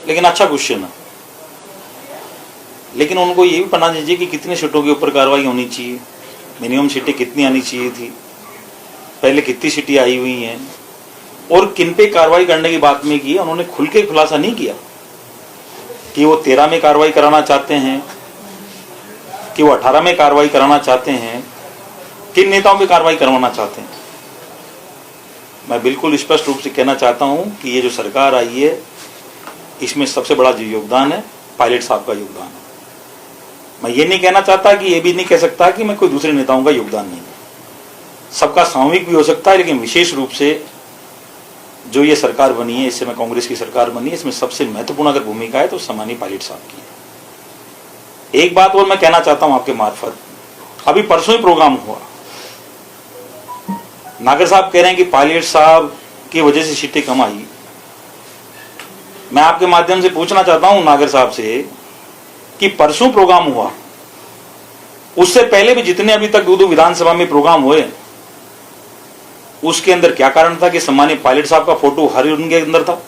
लेकिन अच्छा क्वेश्चन है। लेकिन उनको ये भी पता दीजिए कि कितने सीटों के ऊपर कार्रवाई होनी चाहिए, मिनिमम सीटें कितनी आनी चाहिए थी, पहले कितनी सीटें आई हुई हैं और किन पे कार्रवाई करने की बात में की। उन्होंने खुल के खुलासा नहीं किया कि वो 13 में कार्रवाई कराना चाहते हैं, कि वो 18 में कार्रवाई कराना चाहते हैं, किन नेताओं पे कार्रवाई करवाना चाहते हैं। मैं बिल्कुल स्पष्ट रूप से कहना चाहता हूं कि ये जो सरकार आई है इसमें सबसे बड़ा जो योगदान है पायलट साहब का योगदान है। मैं ये नहीं कहना चाहता कि ये भी नहीं कह सकता कि मैं कोई दूसरे नेताओं का योगदान नहीं, सबका सामूहिक भी हो सकता है, लेकिन विशेष रूप से जो ये सरकार बनी है, इससे मैं कांग्रेस की सरकार बनी है, इसमें सबसे महत्वपूर्ण अगर भूमिका है तो सम्मानीय पायलट साहब की है। एक बात और मैं कहना चाहता हूं आपके मार्फत, अभी परसों ही प्रोग्राम हुआ, नागर साहब कह रहे हैं कि पायलट साहब की वजह से सीटें कम आई। मैं आपके माध्यम से पूछना चाहता हूं नागर साहब से कि परसों प्रोग्राम हुआ, उससे पहले भी जितने अभी तक दो विधानसभा में प्रोग्राम हुए, उसके अंदर क्या कारण था कि सम्मानीय पायलट साहब का फोटो हर उनके अंदर था।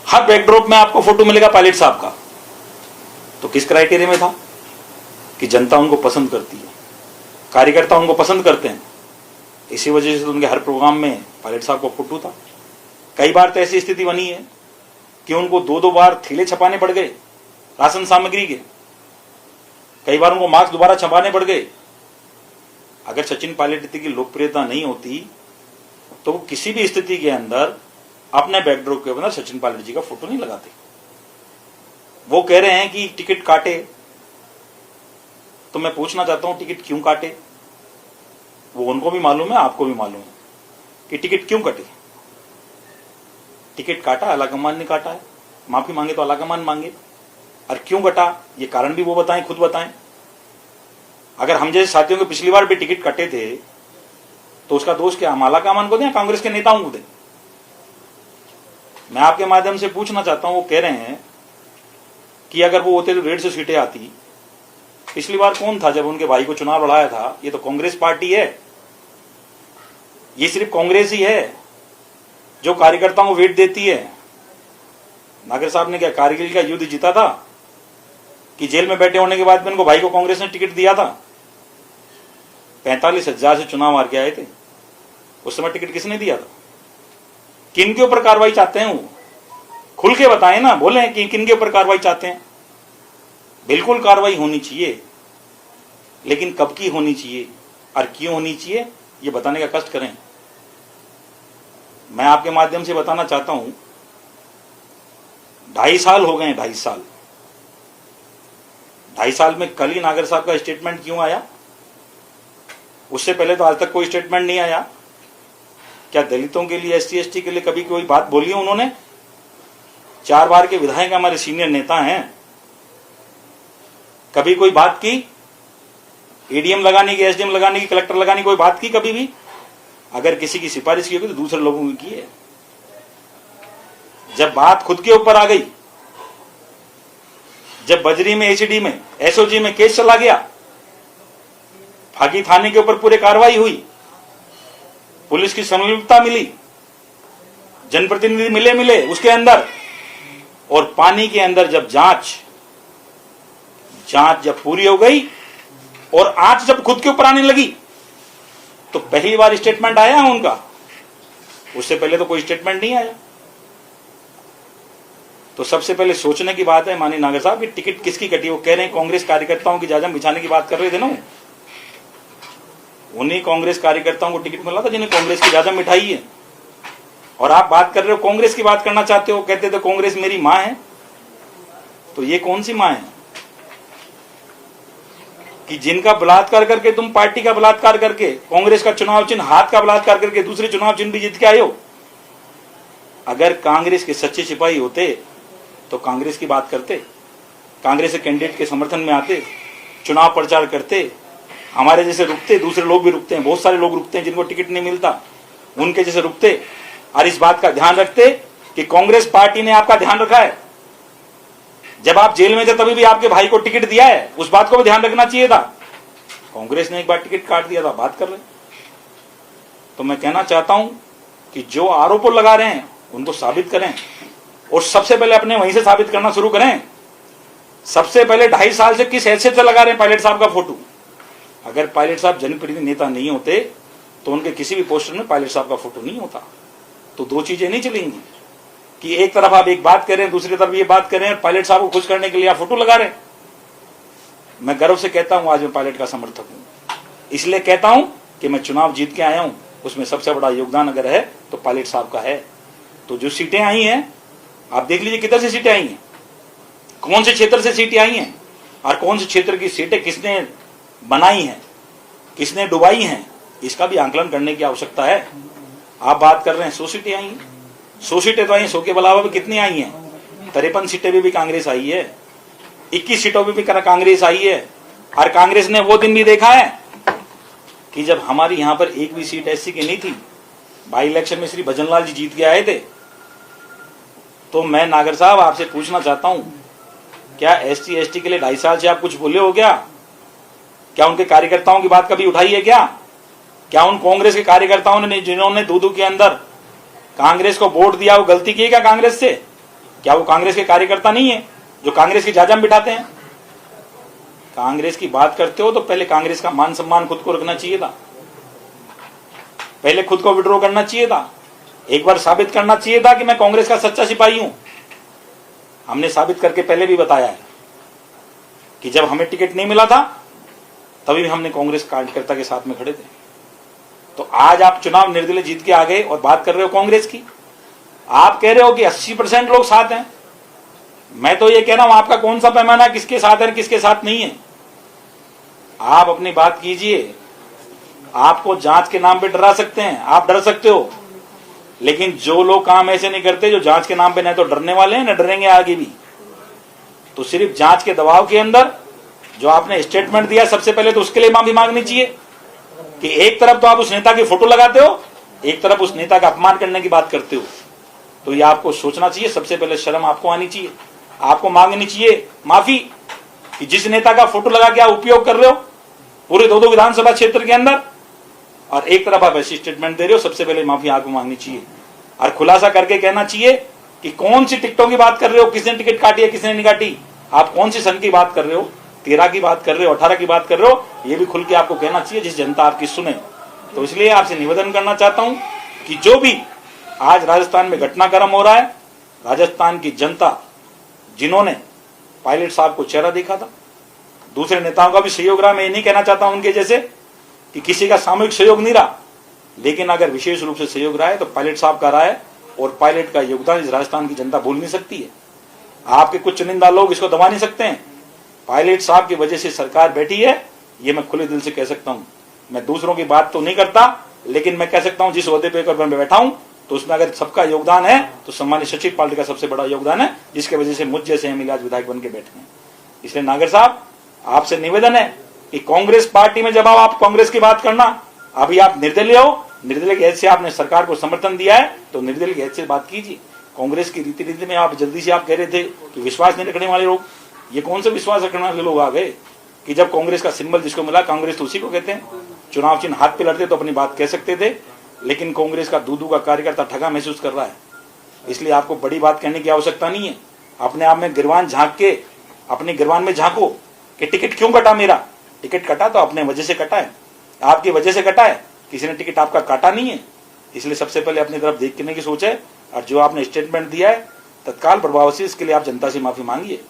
हर बैकड्रॉप में आपको फोटो मिलेगा पायलट साहब का। तो किस क्राइटेरिया में था कि जनता उनको पसंद करती है, कार्यकर्ता उनको पसंद करते हैं, इसी वजह से तो उनके हर प्रोग्राम में पायलट साहब का फोटो था। कई बार तो ऐसी स्थिति बनी है कि उनको दो बार थैले छपाने पड़ गए राशन सामग्री के, कई बार उनको मास्क दोबारा छपाने पड़ गए। अगर सचिन पायलट की लोकप्रियता नहीं होती तो वो किसी भी स्थिति के अंदर अपने बैकड्रॉप के अंदर सचिन पायलट जी का फोटो नहीं लगाते। वो कह रहे हैं कि टिकट काटे, तो मैं पूछना चाहता हूं टिकट क्यों काटे? वो उनको भी मालूम है, आपको भी मालूम है कि टिकट क्यों कटे। टिकट काटा, आलाकमान ने काटा है, माफी मांगे तो आलाकमान मांगे, और क्यों कटा ये कारण भी वो बताएं, खुद बताएं। अगर हम जैसे साथियों को पिछली बार भी टिकट कटे थे तो उसका दोष क्या हम आलाकमान को दें, कांग्रेस के नेताओं को दें? मैं आपके माध्यम से पूछना चाहता हूं, वो कह रहे हैं कि अगर वो होते तो 150 सीटें आती। पिछली बार कौन था जब उनके भाई को चुनाव लड़ाया था? ये तो कांग्रेस पार्टी है, ये सिर्फ कांग्रेस ही है जो कार्यकर्ताओं को वेट देती है। नागर साहब ने क्या कारगिल का युद्ध जीता था कि जेल में बैठे होने के बाद में उनको भाई को कांग्रेस ने टिकट दिया था? 45,000 से चुनाव हार के आए थे, उस समय टिकट किसने दिया था? किन के ऊपर कार्रवाई चाहते हैं? वो खुल के बताएं ना, बोले कि किन के ऊपर कार्रवाई चाहते हैं। बिल्कुल कार्रवाई होनी चाहिए, लेकिन कब की होनी चाहिए और क्यों होनी चाहिए ये बताने का कष्ट करें। मैं आपके माध्यम से बताना चाहता हूं 2.5 साल हो गए, 2.5 साल। 2.5 साल में कल ही नागर साहब का स्टेटमेंट क्यों आया? उससे पहले तो आज तक कोई स्टेटमेंट नहीं आया। क्या दलितों के लिए, SC ST के लिए कभी कोई बात बोली है उन्होंने? 4 बार के विधायक हमारे सीनियर नेता हैं, कभी कोई बात की? ADM लगाने की, SDM लगाने की, कलेक्टर लगाने की कोई बात की कभी भी? अगर किसी की सिफारिश की होगी तो दूसरे लोगों की है। जब बात खुद के ऊपर आ गई, जब बजरी में, ACD में, SOG में केस चला गया, फागी थाने के ऊपर पूरे कार्रवाई हुई, पुलिस की संलिप्तता मिली, जनप्रतिनिधि मिले उसके अंदर, और पानी के अंदर जब जांच जब पूरी हो गई और आंच जब खुद के ऊपर आने लगी तो पहली बार स्टेटमेंट आया है उनका। उससे पहले तो कोई स्टेटमेंट नहीं आया। तो सबसे पहले सोचने की बात है माननीय नागर साहब कि टिकट किसकी कटी। वो कह रहे हैं कांग्रेस कार्यकर्ताओं की जाजम बिछाने की बात कर रहे थे ना, उन्हीं कांग्रेस कार्यकर्ताओं को टिकट मिला था जिन्हें कांग्रेस की जाजम बिठाई है। और आप बात कर रहे हो, कांग्रेस की बात करना चाहते हो, कहते थे कांग्रेस मेरी मां है। तो ये कौन सी मां है कि जिनका बलात्कार करके, तुम पार्टी का बलात्कार करके, कांग्रेस का चुनाव चिन्ह हाथ का बलात्कार करके दूसरे चुनाव चिन्ह भी जीत के आए हो। अगर कांग्रेस के सच्चे सिपाही होते तो कांग्रेस की बात करते, कांग्रेस के कैंडिडेट के समर्थन में आते, चुनाव प्रचार करते, हमारे जैसे रुकते। दूसरे लोग भी रुकते हैं, बहुत सारे लोग रुकते हैं जिनको टिकट नहीं मिलता, उनके जैसे रुकते और इस बात का ध्यान रखते कि कांग्रेस पार्टी ने आपका ध्यान रखा है। जब आप जेल में थे तभी भी आपके भाई को टिकट दिया है, उस बात को भी ध्यान रखना चाहिए था। कांग्रेस ने एक बार टिकट काट दिया था, बात कर रहे। तो मैं कहना चाहता हूं कि जो आरोप लगा रहे हैं उनको साबित करें, और सबसे पहले अपने वहीं से साबित करना शुरू करें। सबसे पहले 2.5 साल से किस हैसियत से लगा रहे हैं पायलट साहब का फोटो? अगर पायलट साहब जनप्रतिनिधि नेता नहीं होते तो उनके किसी भी पोस्टर में पायलट साहब का फोटो नहीं होता। तो दो चीजें नहीं चलेंगी कि एक तरफ आप एक बात करें, दूसरी तरफ ये बात करें, और पायलट साहब को खुश करने के लिए आप फोटो लगा रहे हैं। मैं गर्व से कहता हूं आज मैं पायलट का समर्थक हूं, इसलिए कहता हूं कि मैं चुनाव जीत के आया हूं, उसमें सबसे बड़ा योगदान अगर है तो पायलट साहब का है। तो जो सीटें आई हैं आप देख लीजिए किधर से सीटें आई हैं, कौन से क्षेत्र से सीटें आई हैं, और कौन से क्षेत्र की सीटें किसने बनाई हैं, किसने डुबाई हैं, इसका भी आंकलन करने की आवश्यकता है। आप बात कर रहे हैं 100 सीटें आई हैं, 100 सीटें तो आई, 100 के अलावा भी कितनी आई हैं? 53 सीटें भी कांग्रेस आई है, 21 सीटों में भी कांग्रेस आई है। और कांग्रेस ने वो दिन भी देखा है कि जब हमारी यहां पर एक भी सीट ऐसी की नहीं थी, बाई इलेक्शन में श्री भजनलाल जी जीत के आए थे। तो मैं नागर साहब आपसे पूछना चाहता हूं, क्या एसटी एसटी के लिए 2.5 साल से आप कुछ बोले हो क्या? क्या उनके कार्यकर्ताओं की बात कभी उठाई है क्या? क्या उन कांग्रेस के कार्यकर्ताओं ने जिन्होंने दूधू के अंदर कांग्रेस को वोट दिया वो गलती की है क्या कांग्रेस से? क्या वो कांग्रेस के कार्यकर्ता नहीं है जो कांग्रेस की जाजम बिठाते हैं? कांग्रेस की बात करते हो तो पहले कांग्रेस का मान सम्मान खुद को रखना चाहिए था, पहले खुद को विड्रॉ करना चाहिए था, एक बार साबित करना चाहिए था कि मैं कांग्रेस का सच्चा सिपाही हूं। हमने साबित करके पहले भी बताया है कि जब हमें टिकट नहीं मिला था तभी हमने कांग्रेस कार्यकर्ता के साथ में खड़े थे। तो आज आप चुनाव निर्दलीय जीत के आ गए और बात कर रहे हो कांग्रेस की। आप कह रहे हो कि 80% लोग साथ हैं। मैं तो ये कह रहा हूं आपका कौन सा पैमाना किसके साथ है किसके साथ नहीं है? आप अपनी बात कीजिए। आपको जांच के नाम पे डरा सकते हैं, आप डर सकते हो, लेकिन जो लोग काम ऐसे नहीं करते जो जांच के नाम पे न तो डरने वाले हैं न डरेंगे आगे भी। तो सिर्फ जांच के दबाव के अंदर जो आपने स्टेटमेंट दिया सबसे पहले तो उसके लिए माफी मांगनी चाहिए कि एक तरफ तो आप उस नेता की फोटो लगाते हो, एक तरफ उस नेता का अपमान करने की बात करते हो। तो ये आपको सोचना चाहिए, सबसे पहले शर्म आपको आनी चाहिए, आपको मांगनी चाहिए माफी कि जिस नेता का फोटो लगा के आप उपयोग कर रहे हो पूरे 2 विधानसभा क्षेत्र के अंदर, और एक तरफ आप ऐसी स्टेटमेंट दे रहे हो, सबसे पहले माफी आपको मांगनी चाहिए और खुलासा करके कहना चाहिए कि कौन सी टिकटों की बात कर रहे हो, किसने टिकट काटी है किसने नहीं काटी, आप कौन सी सन की बात कर रहे हो, 13 की बात कर रहे हो 18 की बात कर रहे हो, ये भी खुल के आपको कहना चाहिए जिस जनता आपकी सुने। तो इसलिए आपसे निवेदन करना चाहता हूं कि जो भी आज राजस्थान में घटनाक्रम हो रहा है, राजस्थान की जनता जिन्होंने पायलट साहब को चेहरा देखा था, दूसरे नेताओं का भी सहयोग रहा, मैं ये नहीं कहना चाहता हूं उनके जैसे कि किसी का सामूहिक सहयोग नहीं रहा, लेकिन अगर विशेष रूप से सहयोग रहा है तो पायलट साहब का रहा है, और पायलट का योगदान इस राजस्थान की जनता भूल नहीं सकती है। आपके कुछ चुनिंदा लोग इसको दबा नहीं सकते हैं। पायलट साहब की वजह से सरकार बैठी है, ये मैं खुले दिल से कह सकता हूं। मैं दूसरों की बात तो नहीं करता, लेकिन मैं कह सकता हूं जिस ओहदे पे मैं बैठा हूं तो उसमें अगर सबका योगदान है तो सम्मानित सचिव पार्टी का सबसे बड़ा योगदान है, जिसकी वजह से मुझ जैसे एमएलए आज विधायक बन के बैठे हैं। इसलिए नागर साहब आपसे निवेदन है कि कांग्रेस पार्टी में जब आप कांग्रेस की बात करना, अभी आप निर्दलीय हो, निर्दलीय की हैसियत से आपने सरकार को समर्थन दिया है तो निर्दलीय की हैसियत से बात कीजिए। कांग्रेस की रीति नीति में आप जल्दी से आप कह रहे थे कि विश्वास नहीं रखने वाले लोग, ये कौन से विश्वास रखने वाले लोग आ गए कि जब कांग्रेस का सिंबल जिसको मिला कांग्रेस तो उसी को कहते हैं। चुनाव चिन्ह हाथ पे लड़ते तो अपनी बात कह सकते थे, लेकिन कांग्रेस का दूधू का कार्यकर्ता ठगा महसूस कर रहा है। इसलिए आपको बड़ी बात कहने की आवश्यकता नहीं है। अपने आप में गिरवान झांक के अपने गिरवान में झांको कि टिकट क्यों कटा मेरा। टिकट कटा तो अपने वजह से कटा है, आपकी वजह से कटा है, किसी ने टिकट आपका काटा नहीं है। इसलिए सबसे पहले अपनी तरफ देखने की सोच है, और जो आपने स्टेटमेंट दिया है तत्काल प्रभाव से इसके लिए आप जनता से माफी मांगिए।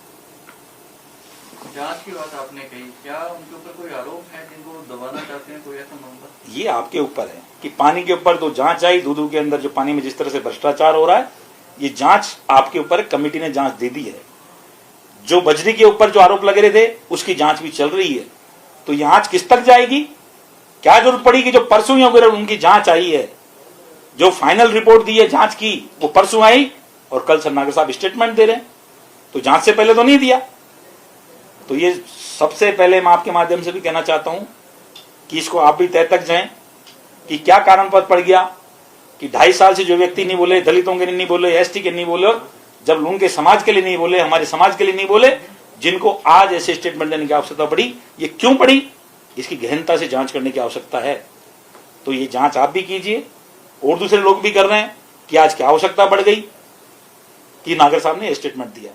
जांच की बात आपने कही, क्या उनके ऊपर कोई आरोप है जिनको दबाना चाहते हैं, कोई ऐसा मामला? ये आपके ऊपर है कि पानी के ऊपर तो जांच आई, दूधू के अंदर जो पानी में जिस तरह से भ्रष्टाचार हो रहा है, ये जांच आपके ऊपर कमेटी ने जांच दे दी है। जो बजरी के ऊपर जो आरोप लगे रहे थे उसकी जांच भी चल रही है। तो जांच किस तक जाएगी, क्या जरूरत पड़ी कि जो परसों ही वगैरह उनकी जांच आई है, जो फाइनल रिपोर्ट दी है जांच की वो परसों आई, और कल सर नागर साहब स्टेटमेंट दे रहे हैं, तो जांच से पहले तो नहीं दिया। तो ये सबसे पहले मैं आपके माध्यम से भी कहना चाहता हूं कि इसको आप भी तय तक जाएं कि क्या कारण पड़ गया कि 2.5 साल से जो व्यक्ति नहीं बोले, दलितों के लिए नहीं बोले, एसटी के नहीं बोले, जब उनके समाज के लिए नहीं बोले, हमारे समाज के लिए नहीं बोले, जिनको आज ऐसे स्टेटमेंट देने की आवश्यकता पड़ी, ये क्यों पड़ी, इसकी गहनता से जांच करने की आवश्यकता है। तो ये जांच आप भी कीजिए और दूसरे लोग भी कर रहे हैं कि आज क्या आवश्यकता बढ़ गई। कि नागर साहब ने स्टेटमेंट दिया।